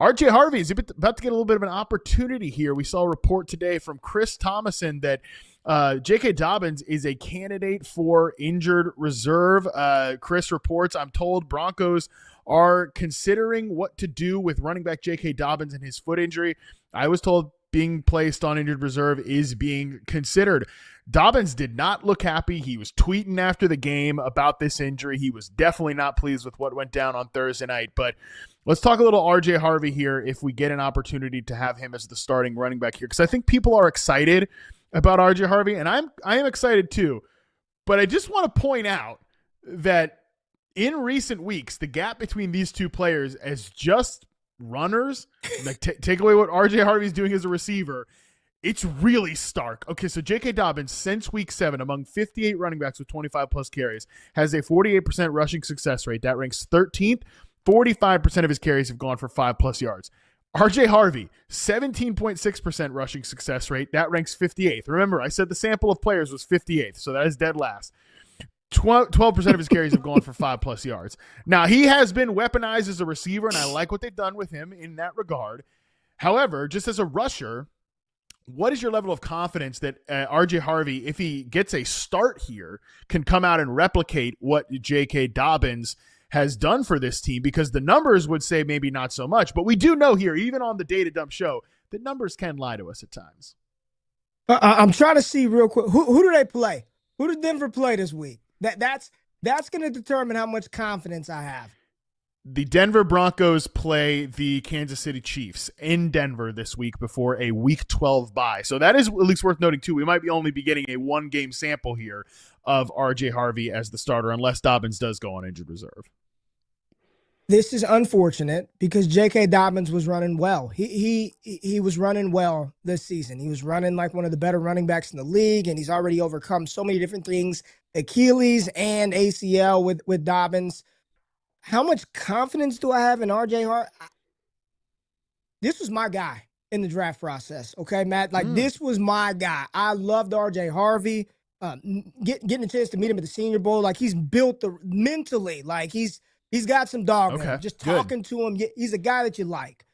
RJ Harvey is about to get a little bit of an opportunity here. We saw a report today from Chris Thomason that J.K. Dobbins is a candidate for injured reserve. Chris reports, I'm told Broncos are considering what to do with running back J.K. Dobbins and his foot injury. I was told being placed on injured reserve is being considered. Dobbins did not look happy. He was tweeting after the game about this injury. He was definitely not pleased with what went down on Thursday night. But let's talk a little RJ Harvey here if we get an opportunity to have him as the starting running back here, because I think people are excited about RJ Harvey, and I am excited too. But I just want to point out that in recent weeks, the gap between these two players as just runners, like take away what RJ Harvey's doing as a receiver, it's really stark. Okay, so J.K. Dobbins, since week 7, among 58 running backs with 25-plus carries, has a 48% rushing success rate. That ranks 13th. 45% of his carries have gone for 5-plus yards. RJ Harvey, 17.6% rushing success rate. That ranks 58th. Remember, I said the sample of players was 58th, so that is dead last. 12% of his carries have gone for 5-plus yards. Now, he has been weaponized as a receiver, and I like what they've done with him in that regard. However, just as a rusher, what is your level of confidence that RJ Harvey, if he gets a start here, can come out and replicate what J.K. Dobbins has done for this team? Because the numbers would say maybe not so much, but we do know here, even on the Data Dump show, that numbers can lie to us at times. I'm trying to see real quick. Who do they play? Who did Denver play this week? That's going to determine how much confidence I have. The Denver Broncos play the Kansas City Chiefs in Denver this week before a Week 12 bye. So that is at least worth noting, too. We might be only be getting a one-game sample here of R.J. Harvey as the starter, unless Dobbins does go on injured reserve. This is unfortunate because J.K. Dobbins was running well. He was running well this season. He was running like one of the better running backs in the league, and he's already overcome so many different things, Achilles and ACL with Dobbins. How much confidence do I have in RJ Harvey? This was my guy in the draft process, okay, Matt? This was my guy. I loved RJ Harvey. Getting a chance to meet him at the Senior Bowl, like he's built mentally, like he's got some dog in him. Just talking to him, he's a guy that you like.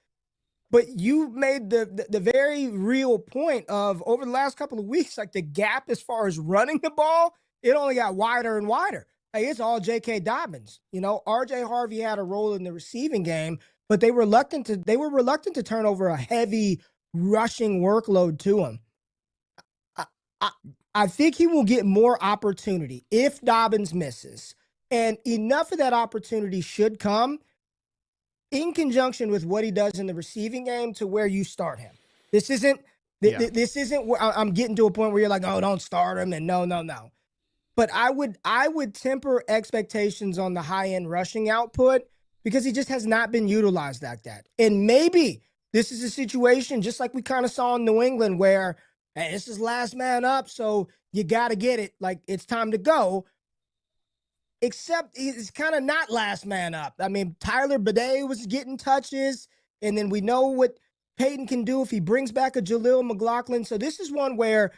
But you made the very real point of over the last couple of weeks, like the gap as far as running the ball, it only got wider and wider. Hey, it's all J.K. Dobbins. You know, R.J. Harvey had a role in the receiving game, but they were reluctant to turn over a heavy rushing workload to him. I think he will get more opportunity if Dobbins misses, and enough of that opportunity should come in conjunction with what he does in the receiving game to where you start him. This isn't where I'm getting to a point where you're like, oh, don't start him, and no. But I would temper expectations on the high-end rushing output because he just has not been utilized like that. And maybe this is a situation just like we kind of saw in New England where, hey, this is last man up, so you got to get it. Like, it's time to go. Except it's kind of not last man up. I mean, Tyler Bidet was getting touches, and then we know what Peyton can do if he brings back a Jaleel McLaughlin. So this is one where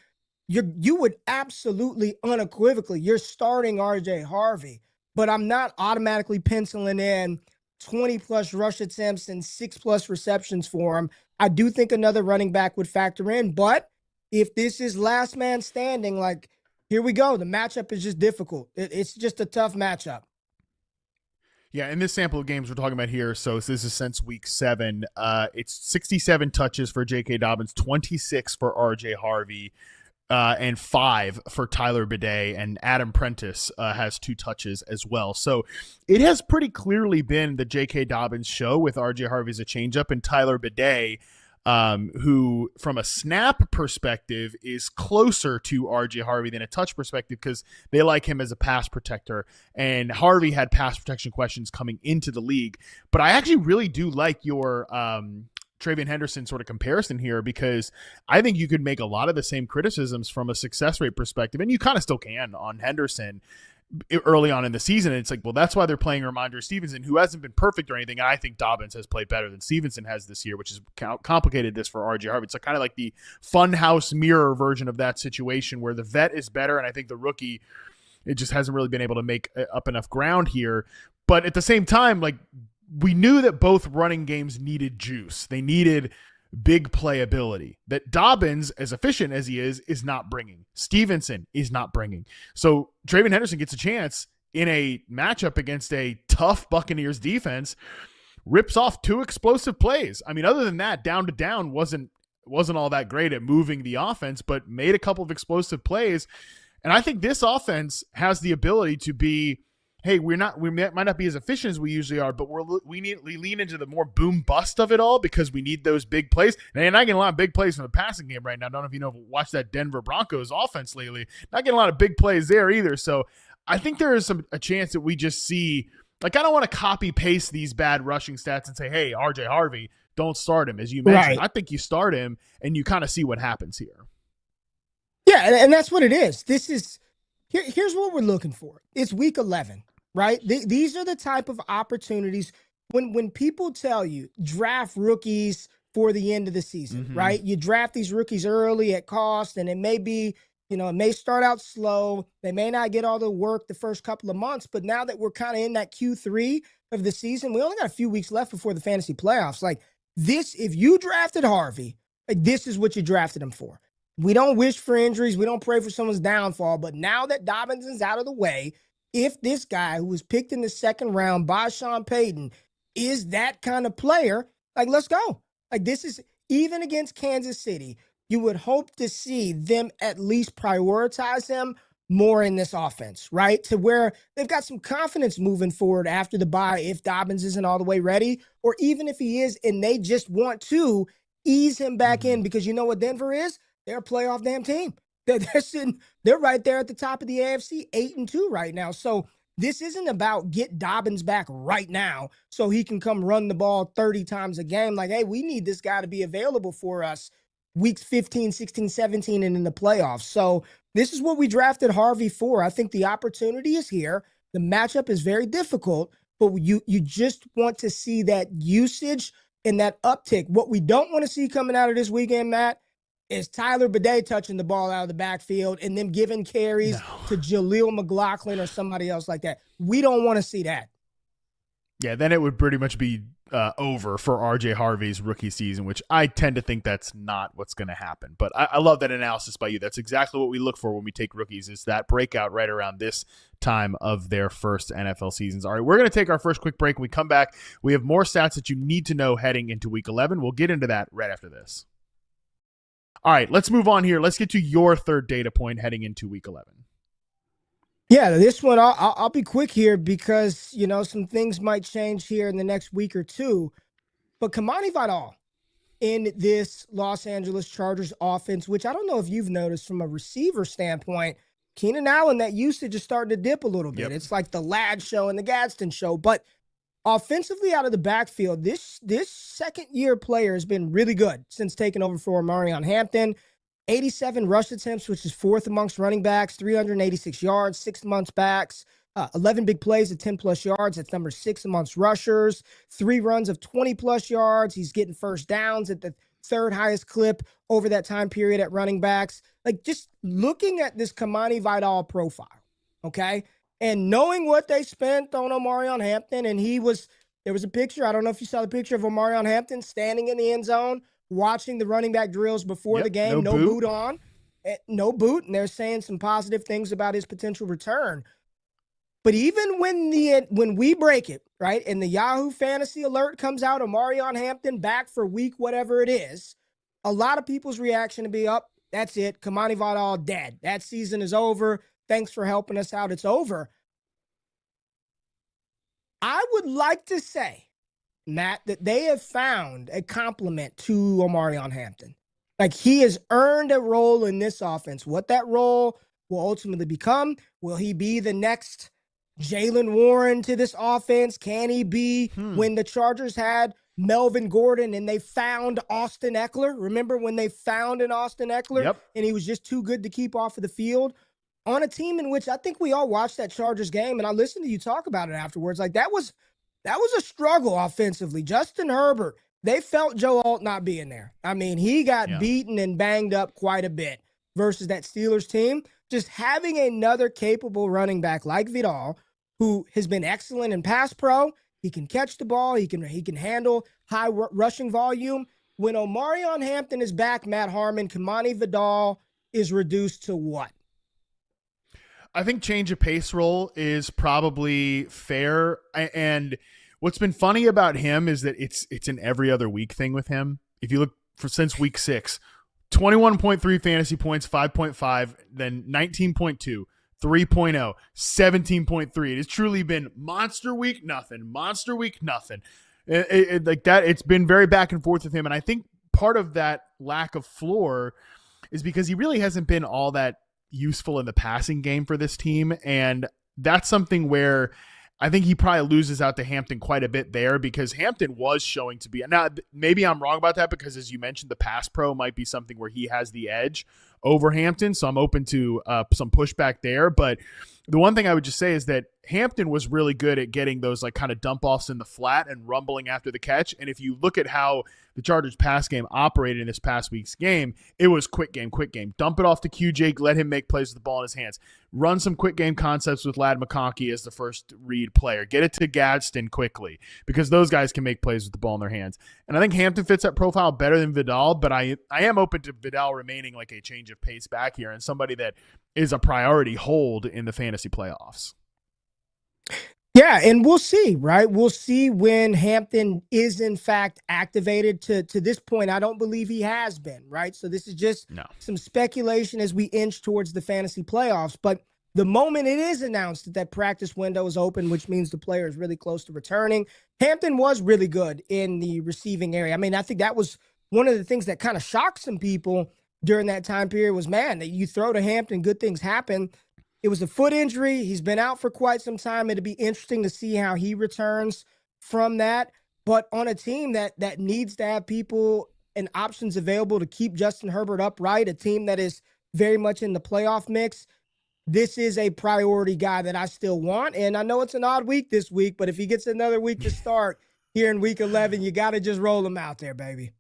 you would absolutely unequivocally, you're starting RJ Harvey, but I'm not automatically penciling in 20-plus rush attempts and 6-plus receptions for him. I do think another running back would factor in, but if this is last man standing, like, here we go. The matchup is just difficult. It's just a tough matchup. Yeah, in this sample of games we're talking about here, so this is since week 7, it's 67 touches for J.K. Dobbins, 26 for R.J. Harvey, and 5 for Tyler Bidet, and Adam Prentice has 2 touches as well. So it has pretty clearly been the J.K. Dobbins show with R.J. Harvey as a changeup, and Tyler Bidet, who from a snap perspective is closer to RJ Harvey than a touch perspective because they like him as a pass protector, and Harvey had pass protection questions coming into the league. But I actually really do like your Travion Henderson sort of comparison here because I think you could make a lot of the same criticisms from a success rate perspective, and you kind of still can on Henderson early on in the season. And it's like, well, that's why they're playing Ramondre Stevenson, who hasn't been perfect or anything. And I think Dobbins has played better than Stevenson has this year, which has complicated this for RJ Harvey. It's kind of like the funhouse mirror version of that situation where the vet is better, and I think the rookie, it just hasn't really been able to make up enough ground here. But at the same time, like, we knew that both running games needed juice. They needed big playability that Dobbins, as efficient as he is not bringing. Stevenson is not bringing. So Traven Henderson gets a chance in a matchup against a tough Buccaneers defense, rips off 2 explosive plays. I mean, other than that, down to down wasn't all that great at moving the offense, but made a couple of explosive plays. And I think this offense has the ability to be, hey, we might not be as efficient as we usually are, but we lean into the more boom bust of it all because we need those big plays. And I get a lot of big plays from the passing game right now. I don't know if you know, watch that Denver Broncos offense lately. Not getting a lot of big plays there either. So I think there is a chance that we just see, like, I don't want to copy paste these bad rushing stats and say, hey, RJ Harvey, don't start him. As you mentioned, right. I think you start him and you kind of see what happens here. Yeah, and that's what it is. Here's what we're looking for. It's week 11. Right? These are the type of opportunities when people tell you draft rookies for the end of the season, right? You draft these rookies early at cost, and it may be, it may start out slow. They may not get all the work the first couple of months, but now that we're kind of in that Q3 of the season, we only got a few weeks left before the fantasy playoffs. Like this, if you drafted Harvey, like this is what you drafted him for. We don't wish for injuries. We don't pray for someone's downfall, but now that Dobbins is out of the way, if this guy who was picked in the second round by Sean Payton is that kind of player, like, let's go. Like, this is, even against Kansas City, you would hope to see them at least prioritize him more in this offense, right? To where they've got some confidence moving forward after the bye if Dobbins isn't all the way ready, or even if he is and they just want to ease him back in, because you know what Denver is? They're a playoff damn team. They're right there at the top of the AFC, 8-2 right now. So this isn't about get Dobbins back right now so he can come run the ball 30 times a game. Like, hey, we need this guy to be available for us weeks 15, 16, 17, and in the playoffs. So this is what we drafted Harvey for. I think the opportunity is here. The matchup is very difficult, but you just want to see that usage and that uptick. What we don't want to see coming out of this weekend, Matt, is Tyler Bidet touching the ball out of the backfield and them giving carries to Jaleel McLaughlin or somebody else like that. We don't want to see that. Yeah, then it would pretty much be over for RJ Harvey's rookie season, which I tend to think that's not what's going to happen. But I love that analysis by you. That's exactly what we look for when we take rookies, is that breakout right around this time of their first NFL seasons. All right, we're going to take our first quick break. When we come back, we have more stats that you need to know heading into Week 11. We'll get into that right after this. All right, let's move on here. Let's get to your third data point heading into Week 11. Yeah, this one, I'll be quick here because, some things might change here in the next week or two. But Kimani Vidal in this Los Angeles Chargers offense, which I don't know if you've noticed from a receiver standpoint, Keenan Allen, that usage is starting to dip a little bit. Yep. It's like the Ladd show and the Gadsden show. But offensively out of the backfield, this second-year player has been really good since taking over for Marion Hampton. 87 rush attempts, which is fourth amongst running backs, 386 yards, 6 months backs, 11 big plays at 10-plus yards. That's number 6 amongst rushers, 3 runs of 20-plus yards. He's getting first downs at the third highest clip over that time period at running backs. Like, just looking at this Kimani Vidal profile, okay, and knowing what they spent on Omarion Hampton, and there was a picture, I don't know if you saw the picture of Omarion Hampton standing in the end zone, watching the running back drills before the game, no boot on, no boot, and they're saying some positive things about his potential return. But even when we break it, right, and the Yahoo Fantasy alert comes out, Omarion Hampton back for week whatever it is, a lot of people's reaction to be, that's it, Kimani Vidal dead. That season is over. Thanks for helping us out. It's over. I would like to say, Matt, that they have found a complement to Omarion Hampton. Like, he has earned a role in this offense. What that role will ultimately become, will he be the next Jaylen Warren to this offense? Can he be when the Chargers had Melvin Gordon and they found Austin Eckler? Remember when they found an Austin Eckler and he was just too good to keep off of the field? On a team in which I think we all watched that Chargers game, and I listened to you talk about it afterwards. Like, that was a struggle offensively. Justin Herbert, they felt Joe Alt not being there. I mean, he got beaten and banged up quite a bit versus that Steelers team. Just having another capable running back like Vidal, who has been excellent in pass pro, He can catch the ball. He can handle high rushing volume. When Omarion Hampton is back, Matt Harmon, Kimani Vidal is reduced to what? I think change of pace role is probably fair. And what's been funny about him is that it's an every other week thing with him. If you look since week 6, 21.3 fantasy points, 5.5, then 19.2, 3.0, 17.3. It has truly been monster week, nothing, monster week, nothing. Like that, it's been very back and forth with him. And I think part of that lack of floor is because he really hasn't been all that useful in the passing game for this team. And that's something where I think he probably loses out to Hampton quite a bit there, because Hampton was showing to be, now maybe I'm wrong about that, because as you mentioned, the pass pro might be something where he has the edge over Hampton. So I'm open to some pushback there. But the one thing I would just say is that Hampton was really good at getting those like kind of dump offs in the flat and rumbling after the catch. And if you look at how the Chargers pass game operated in this past week's game, it was quick game. Dump it off to QJ, let him make plays with the ball in his hands. Run some quick game concepts with Ladd McConkey as the first read player. Get it to Gadsden quickly, because those guys can make plays with the ball in their hands. And I think Hampton fits that profile better than Vidal, but I am open to Vidal remaining like a change of pace back here and somebody that is a priority hold in the fantasy playoffs. Yeah, and we'll see, right? We'll see when Hampton is in fact activated. To this point, I don't believe he has been, right? So this is just some speculation as we inch towards the fantasy playoffs. But the moment it is announced that practice window is open, which means the player is really close to returning, Hampton was really good in the receiving area. I mean, I think that was one of the things that kind of shocked some people during that time period was, man, that you throw to Hampton, good things happen. It was a foot injury. He's been out for quite some time. It'll be interesting to see how he returns from that. But on a team that needs to have people and options available to keep Justin Herbert upright, a team that is very much in the playoff mix, this is a priority guy that I still want. And I know it's an odd week this week, but if he gets another week to start here in week 11, you got to just roll him out there, baby.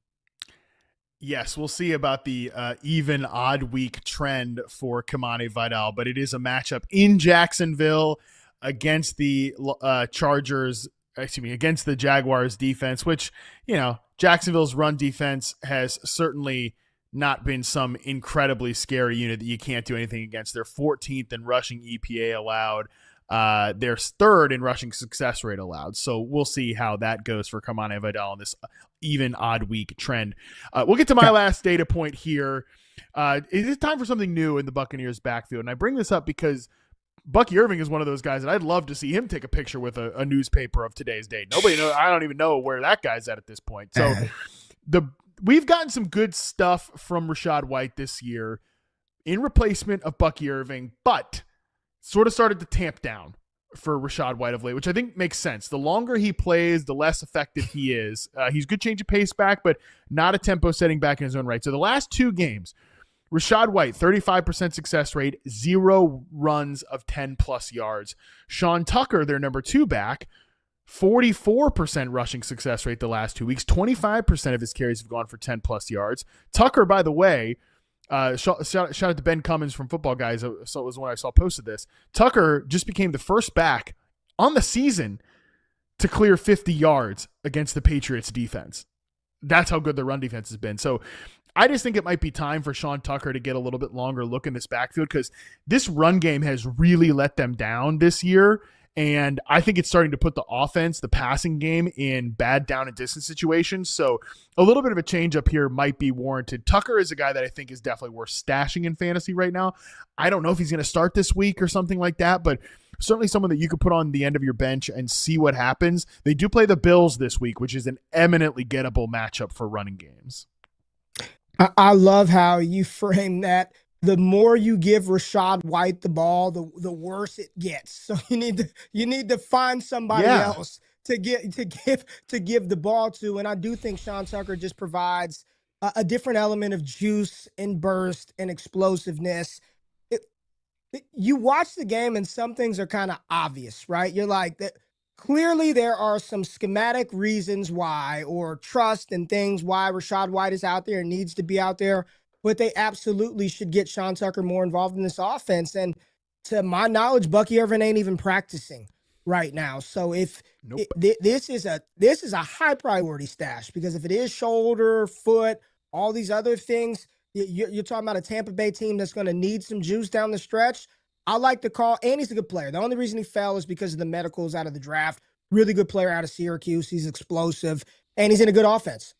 Yes, we'll see about the even odd week trend for Kimani Vidal, but it is a matchup in Jacksonville against the against the Jaguars defense, which, you know, Jacksonville's run defense has certainly not been some incredibly scary unit that you can't do anything against. They're 14th in rushing EPA allowed. They're 3rd in rushing success rate allowed. So we'll see how that goes for Kimani Vidal in this even odd week trend. We'll get to my last data point here. It is time for something new in the Buccaneers backfield. And I bring this up because Bucky Irving is one of those guys that I'd love to see him take a picture with a newspaper of today's date. Nobody knows. I don't even know where that guy's at this point. So we've gotten some good stuff from Rachaad White this year in replacement of Bucky Irving, but sort of started to tamp down for Rachaad White of late, which I think makes sense. The longer he plays, the less effective he is. He's good change of pace back, but not a tempo setting back in his own right. So the last 2 games, Rachaad White, 35% success rate, 0 runs of 10-plus yards. Sean Tucker, their number 2 back, 44% rushing success rate the last 2 weeks. 25% of his carries have gone for 10-plus yards. Tucker, by the way, shout out to Ben Cummins from Football Guys. So it was when I saw posted this. Tucker just became the first back on the season to clear 50 yards against the Patriots defense. That's how good the run defense has been. So I just think it might be time for Sean Tucker to get a little bit longer look in this backfield, because this run game has really let them down this year. And I think it's starting to put the offense, the passing game, in bad down and distance situations. So a little bit of a change up here might be warranted. Tucker is a guy that I think is definitely worth stashing in fantasy right now. I don't know if he's going to start this week or something like that, but certainly someone that you could put on the end of your bench and see what happens. They do play the Bills this week, which is an eminently gettable matchup for running games. I love how you frame that. The more you give Rachaad White the ball, the worse it gets. So you need to find somebody else to give the ball to. And I do think Sean Tucker just provides a different element of juice and burst and explosiveness. You watch the game and some things are kind of obvious, right? You're like, clearly there are some schematic reasons why, or trust and things why Rachaad White is out there and needs to be out there. But they absolutely should get Sean Tucker more involved in this offense. And to my knowledge, Bucky Irvin ain't even practicing right now. So if Nope. this is a high priority stash, because if it is shoulder, foot, all these other things, you're talking about a Tampa Bay team that's going to need some juice down the stretch. I like the call, and he's a good player. The only reason he fell is because of the medicals out of the draft. Really good player out of Syracuse. He's explosive, and he's in a good offense.